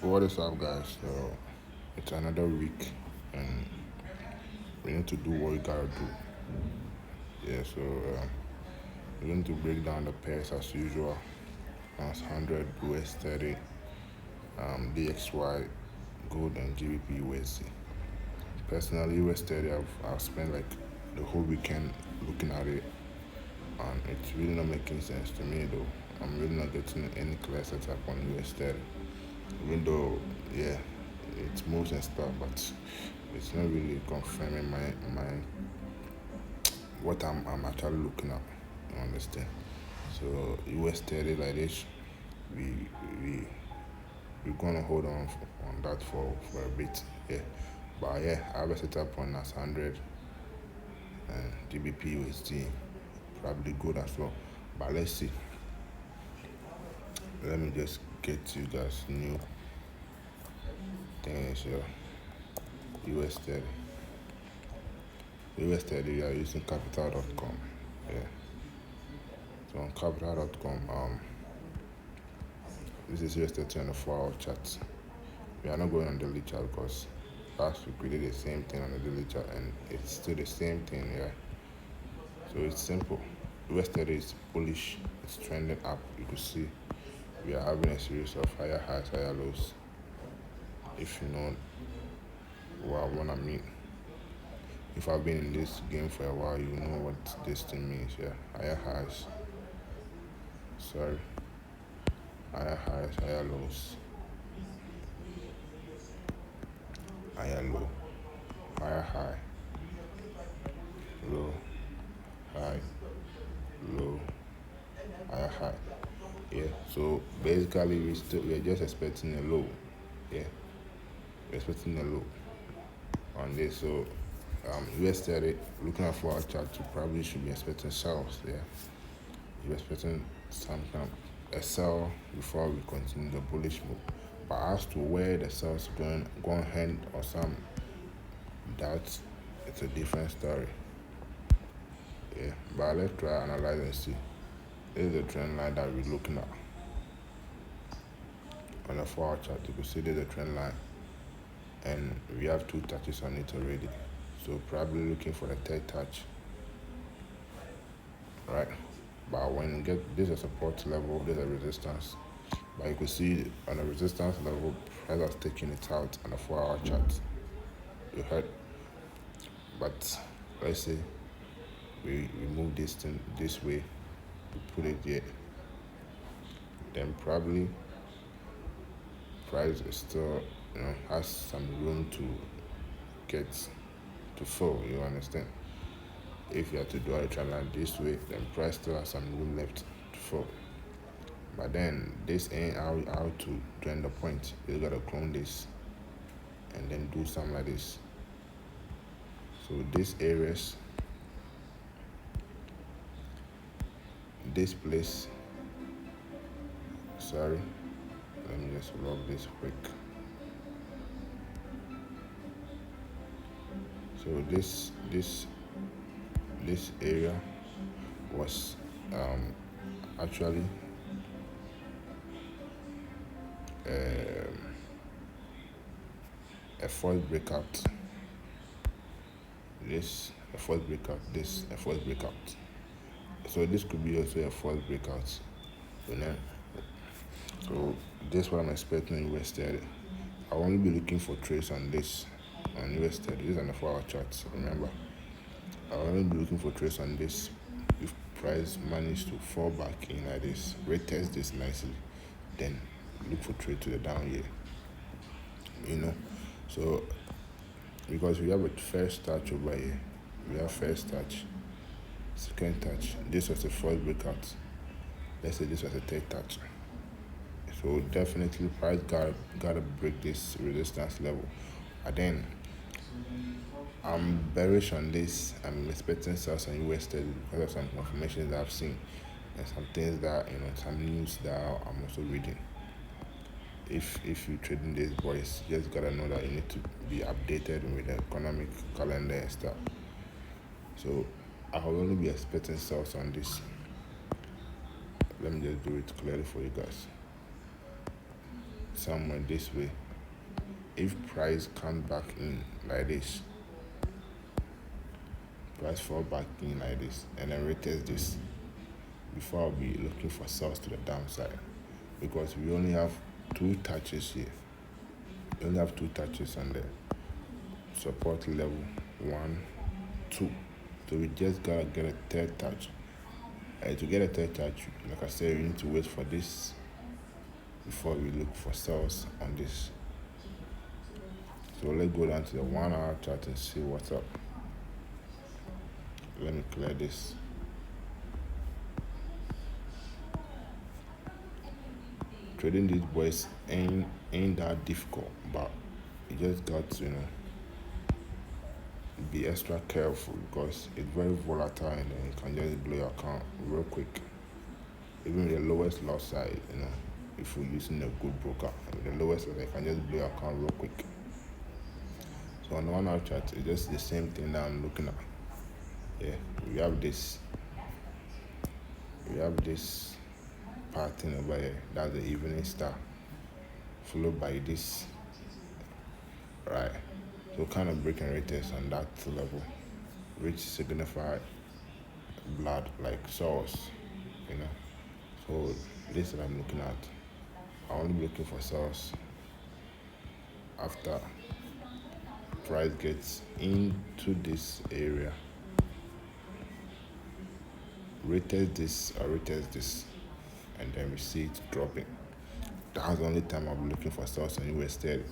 What is up, guys? So it's another week, and we need to do what we gotta do. Yeah. We're going to break down the pairs as usual. As 100 US 30, DXY, gold, and GBPUSD. Personally, US 30, I've spent like the whole weekend looking at it, and it's really not making sense to me though. I'm really not getting any clear setup on US 30. Even though, yeah, it moves and stuff, but it's not really confirming my what I'm actually looking at. You understand? So US 30 like this, we we we're gonna hold on that for a bit. Yeah. But yeah, I have a setup on as 100 and GBPUSD, probably good as well. But let's see. Let me just get you guys new things here. US 30. US 30, we are using capital.com. Yeah. So on capital.com, this is US 30 on the 4-hour chart. We are not going on the daily chart because last week we did the same thing on the daily chart and it's still the same thing, yeah. So it's simple. US 30 is bullish, it's trending up. You could see we are having a series of higher highs, higher lows. If you know what I mean. If I've been in this game for a while, you know what this thing means, yeah. Higher highs. Sorry. Higher highs, higher lows. Higher low. Higher high. Low. High. Low. Higher high. Yeah. So basically we're just expecting a low. Yeah. We're expecting a low on this. So US 30, looking at 4-hour chart, you probably should be expecting sells, yeah. You're expecting some kind of a sell before we continue the bullish move. But as to where the sales going hand or some, that's it's a different story. Yeah. But let's try analyze and see. This is the trend line that we're looking at. On the 4-hour chart, you can see there's a trend line. And we have 2 touches on it already. So probably looking for the third touch. Right? But when you get this a support level, there's a resistance. But you can see on the resistance level, price has taken it out on the 4-hour chart. You heard? But let's say we move this thing this way, we put it here. Then probably price is still has some room to get to fall, you understand? If you have to draw a trend line this way, then price still has some room left to fall. But then this ain't how to join the point. You gotta clone this and then do something like this. So these areas, this place, sorry, let me just log this quick. So this area was actually a false breakout. This a false breakout. This a false breakout. So this could be also a false breakout. You know. So this is what I'm expecting in US 30. I'll only be looking for trades on this on US 30. This is on the 4-hour chart. Remember, I'll only be looking for trades on this if price managed to fall back in like this, retest this nicely, then look for trade to the down here. You know, so because we have a first touch over here, we have first touch, second touch. This was a first breakout. Let's say this was a third touch. So definitely price gotta break this resistance level. And then I'm bearish on this. I'm expecting sales on US 30 because of some confirmations that I've seen and some things that some news that I'm also reading. If you're trading these boys, you just gotta know that you need to be updated with the economic calendar and stuff. So I will only be expecting sales on this. Let me just do it clearly for you guys. somewhere this way. If price comes back in like this, price fall back in like this, and then retest this, before I'll be looking for sales to the downside, because we only have two touches here. We only have two touches on the support level, 1, 2. So we just gotta get a third touch. To get a third touch, like I said, we need to wait for this before we look for sales on this. So let's go down to the 1 hour chart and see what's up. Let me clear this. Trading these boys ain't that difficult, but you just got to be extra careful, because it's very volatile and then you can just blow your account real quick. Even with the lowest loss side, if you're using a good broker, with the lowest loss, you can just blow your account real quick. So on the 1 hour chart, it's just the same thing that I'm looking at. Yeah, we have this pattern over here. That's the evening star, followed by this, right? So kind of breaking retest on that level, which signify blood, like sauce, So this is what I'm looking at. I'm only looking for sauce after price gets into this area, retest this or retest this, and then we see it dropping. That's the only time I'll be looking for stocks on US30.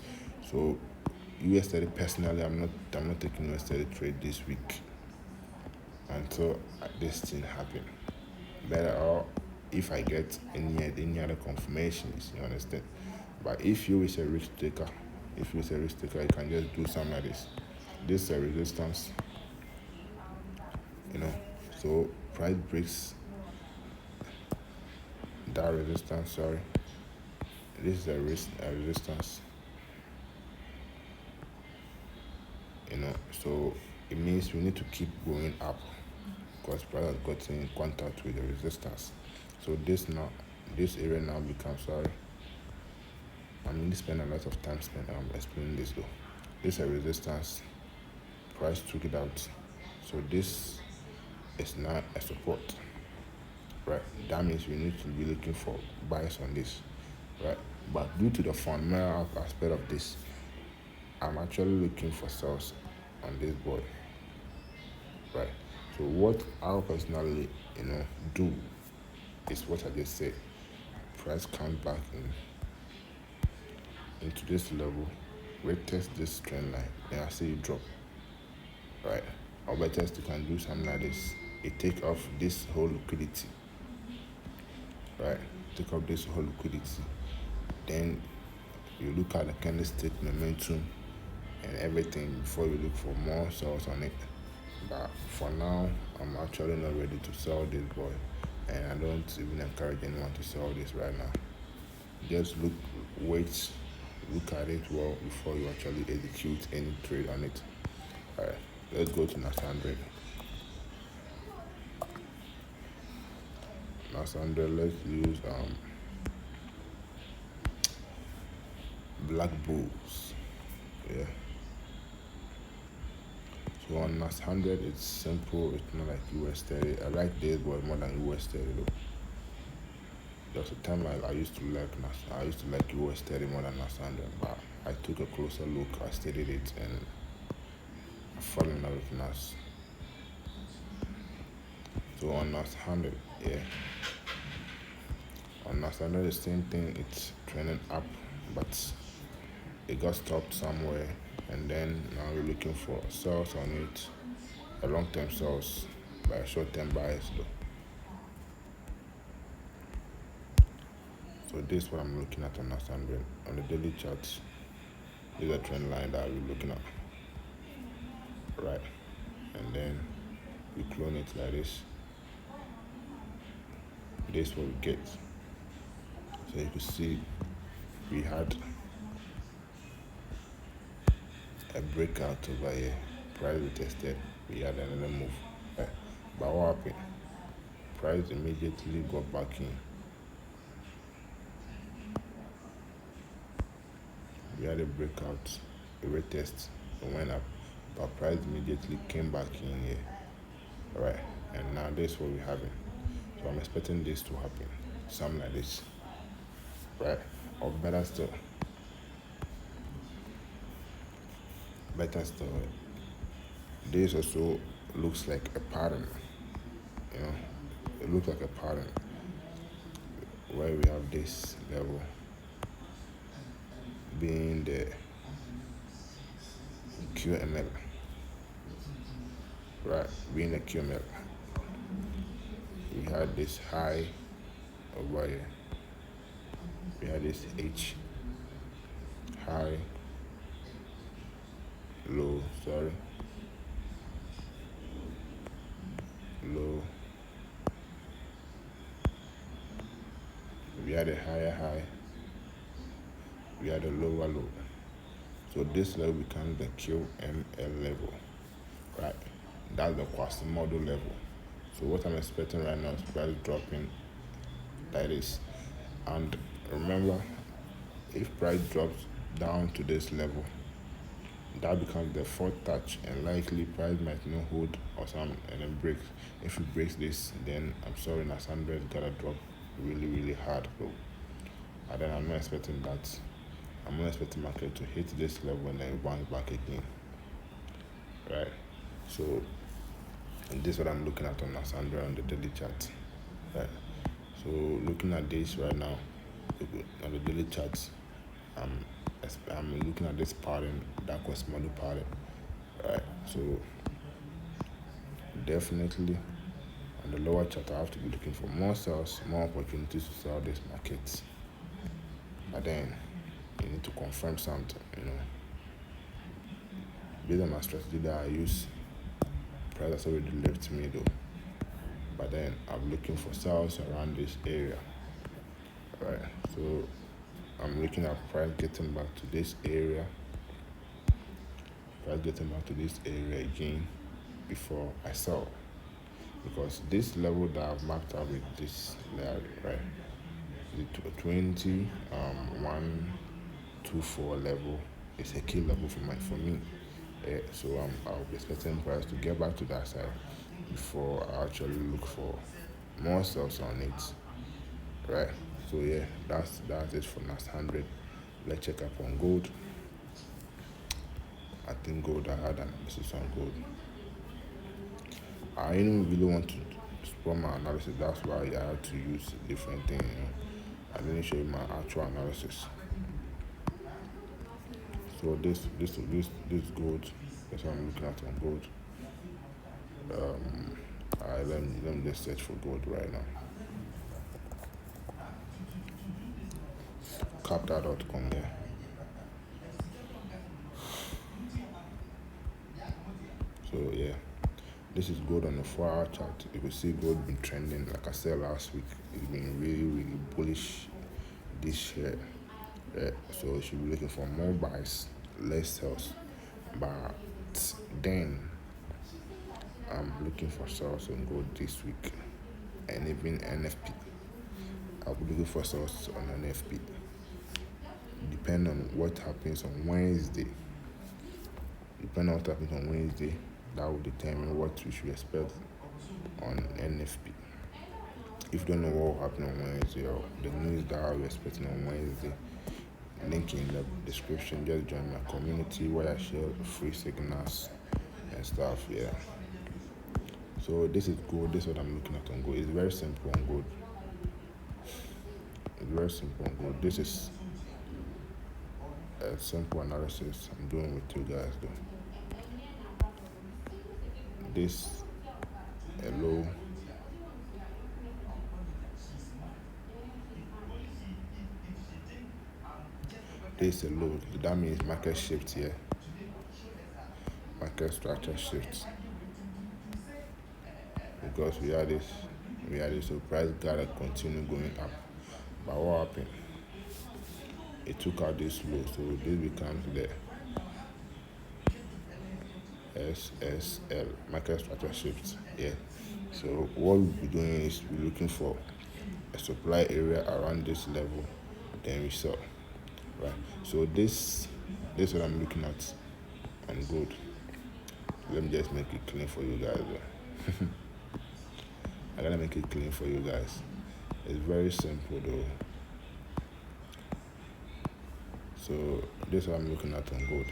So US30 personally, I'm not taking US30 trade this week until this thing happen. Better or if I get any other confirmations, you understand. But if you is a risk taker, you can just do something like this. This is a resistance, So price breaks that resistance. Sorry, this is a resistance. So it means we need to keep going up, because price has gotten in contact with the resistance. So this area now becomes, spend a lot of time explaining this though. This is a resistance. Price took it out. So this is now a support. Right? That means we need to be looking for buys on this. Right? But due to the fundamental aspect of this, I'm actually looking for sales on this boy. Right? So what I'll personally, do is what I just said. Price comes back into this level, retest this trend line, then I see it drop. Right? Or better you can do something like this. It take off this whole liquidity. Right? Take off this whole liquidity. Then you look at the candlestick momentum and everything before you look for more sales on it. But for now, I'm actually not ready to sell this boy, and I don't even encourage anyone to sell this right now. Just wait, look at it well before you actually execute any trade on it. Alright, let's go to NAS 100. NAS 100, let's use Black Bulls. Yeah. So on NAS 100, it's simple. It's not like US30. I like this boy more than US30 though. There was a time I used to like NAS. I used to like US30 more than NAS 100, but I took a closer look. I studied it and I fell in love with NAS. So on NAS 100, yeah. On NAS 100, the same thing. It's trending up, but it got stopped somewhere, and then now we're looking for sales on it, a long-term sales by short-term buyers though. So this is what I'm looking at on NAS 100. On the daily chart, this is a trend line that we're looking at, right? And then we clone it like this. This is what we get. So you can see we had a breakout over here. Price retested. We had another move. Right? But what happened? Price immediately got back in. we had a breakout, a retest, it went up, but price immediately came back in here. Alright, and now this is what we're having. So I'm expecting this to happen, something like this, right? Or better still, this also looks like a pattern, you know, it looks like a pattern where we have this level being the QML, right? Being the QML, we had this high over here, we had this H, high, low, low, we had a higher high, we had a lower low. So this level becomes the QML level, right? That's the Quasimodo level. So what I'm expecting right now is price dropping like this. And remember, if price drops down to this level, that becomes the fourth touch, and likely price might not hold or something and then breaks. If it breaks this, then I'm sorry, Nasandra is gonna drop really hard, bro. And then I'm not expecting that. I'm not expecting market to hit this level and then bounce back again, right? So this is what I'm looking at on Nasandra on the daily chart, right? So looking at this right now on the daily chart, I'm looking at this pattern, that Quasimodo pattern, right? So definitely on the lower chart, I have to be looking for more sales, more opportunities to sell this market. But then you need to confirm something, you know. Based on my strategy that I use, price has already left me though. But then I'm looking for sales around this area, right? So I'm looking at price getting back to this area, again before I sell. Because this level that I've marked out with this layer, right? The 124 level is a key level for me. So I'll be expecting price to get back to that side before I actually look for more sales on it, right? So yeah, that's it for last 100. Let's check up on gold. I think gold, I had analysis on gold. I didn't really want to spoil my analysis. That's why I had to use different things. You know? I didn't show you my actual analysis. So this gold. That's what I'm looking at on gold. Let me just search for gold right now. Capta.com, yeah. So yeah, this is gold on the 4-hour chart. You can see gold been trending. Like I said last week, it's been really bullish this year. Yeah, so you should be looking for more buys, less sells. But then I'm looking for sales on gold this week, and even NFP. I'll be looking for sales on NFP. Depending on what happens on Wednesday. That will determine what we should expect on NFP. If you don't know what will happen on Wednesday or the news that we're expecting on Wednesday, link in the description. Just join my community where I share free signals and stuff. Yeah. So this is gold. This is what I'm looking at on gold. It's very simple on gold. This is a simple analysis I'm doing with you guys though. This a low, this a low. That means market shift here. Market structure shifts. Because we had this, so price gotta continue going up. But what happened? It took out this low, so this becomes the SSL, market structure shift. Yeah. So what we'll be doing is we're looking for a supply area around this level, then we sell. Right. So this this is what I'm looking at on gold. Let me just make it clean for you guys. I gotta make it clean for you guys. It's very simple though. So this is what I'm looking at on gold.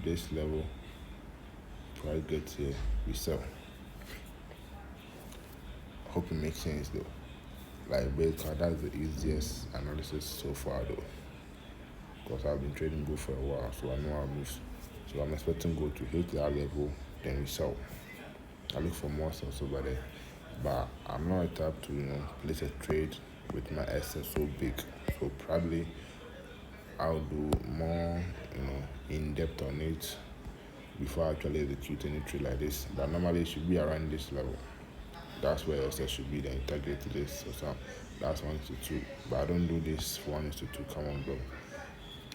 This level, price gets here, we sell. Hope it makes sense though. Like basically that's the easiest analysis so far though. Because I've been trading gold for a while, so I know how it moves. So I'm expecting gold to hit that level, then we sell. I look for more sales over there. But I'm not a type to, place a trade with my excess so big. So probably I'll do more, in depth on it before I actually execute any trade like this. But normally it should be around this level. That's where excess should be, then integrate to this. So that's 1:2. But I don't do this 1:2. Come on, bro.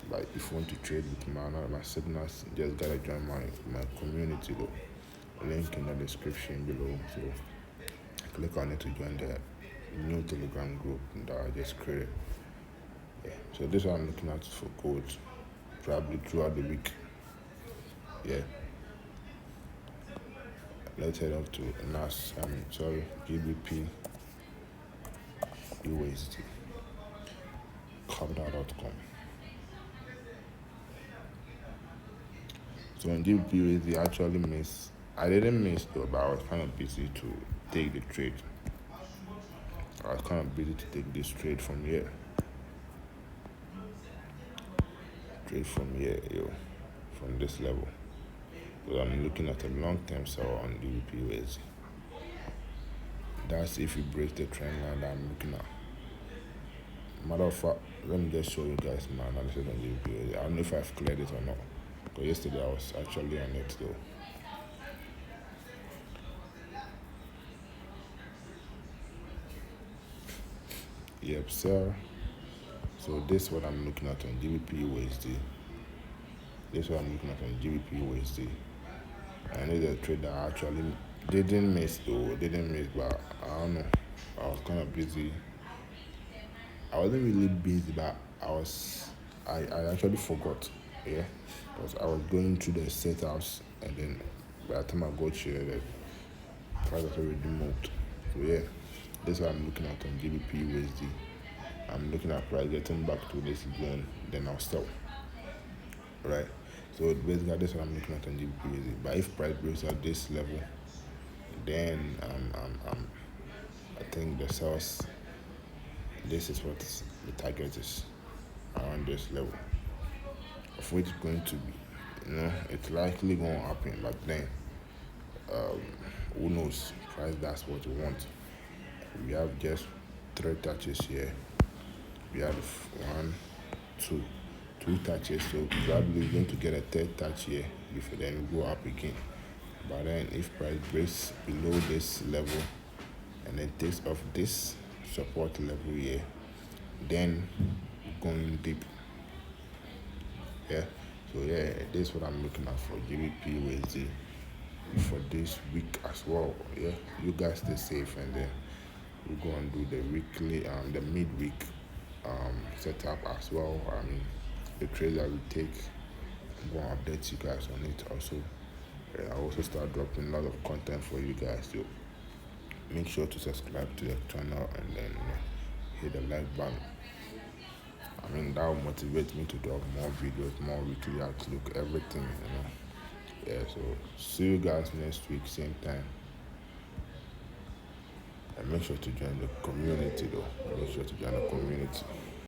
Like if you want to trade with my signals, just gotta join my community though. Link in the description below. So click on it to join the new Telegram group that I just created. Yeah. So this is what I'm looking at for gold, probably throughout the week. Yeah. Let's head off to GBP USD. Capital.com. So on GBP USD actually missed. I didn't miss though, but I was kind of busy to take the trade. I was kind of busy to take this trade from here. From this level. So I'm looking at a long-term sell on GBP USD. That's if it breaks the trend line that I'm looking at. Matter of fact, let me just show you guys my analysis on GBP USD. I don't know if I've cleared it or not. But yesterday I was actually on it though. Yep, sir. So this is what I'm looking at on GBP USD. This is what I'm looking at on GBP USD. I know the trade that actually didn't miss, but I don't know. I was kind of busy. I wasn't really busy, but I actually forgot. Yeah, because I was going through the setups, and then by the time I got here, the price was already moved. So yeah, this is what I'm looking at on GBP USD. I'm looking at price getting back to this zone, then I'll stop. Right. So basically, this is what I'm looking at on GBP USD. But if price breaks at this level, then I think the sales. This is what the target is around this level, of which it's going to be. It's likely going to happen. But then, who knows? Price that's what you want. We have just 3 touches here. We have 1, 2. 2 touches, so probably going to get a 3rd touch here before then we go up again. But then if price breaks below this level and then takes off this support level here, then going deep. Yeah. So yeah, this is what I'm looking at for GBP USD for this week as well. Yeah. You guys stay safe, and then we go and do the weekly the midweek setup as well. The trade that we take, I'm going to update you guys on it also. I also start dropping a lot of content for you guys, so make sure to subscribe to the channel and then hit the like button. That will motivate me to drop more videos, more weekly outlook, everything, Yeah, so see you guys next week, same time. And make sure to join the community though. Make sure to join the community.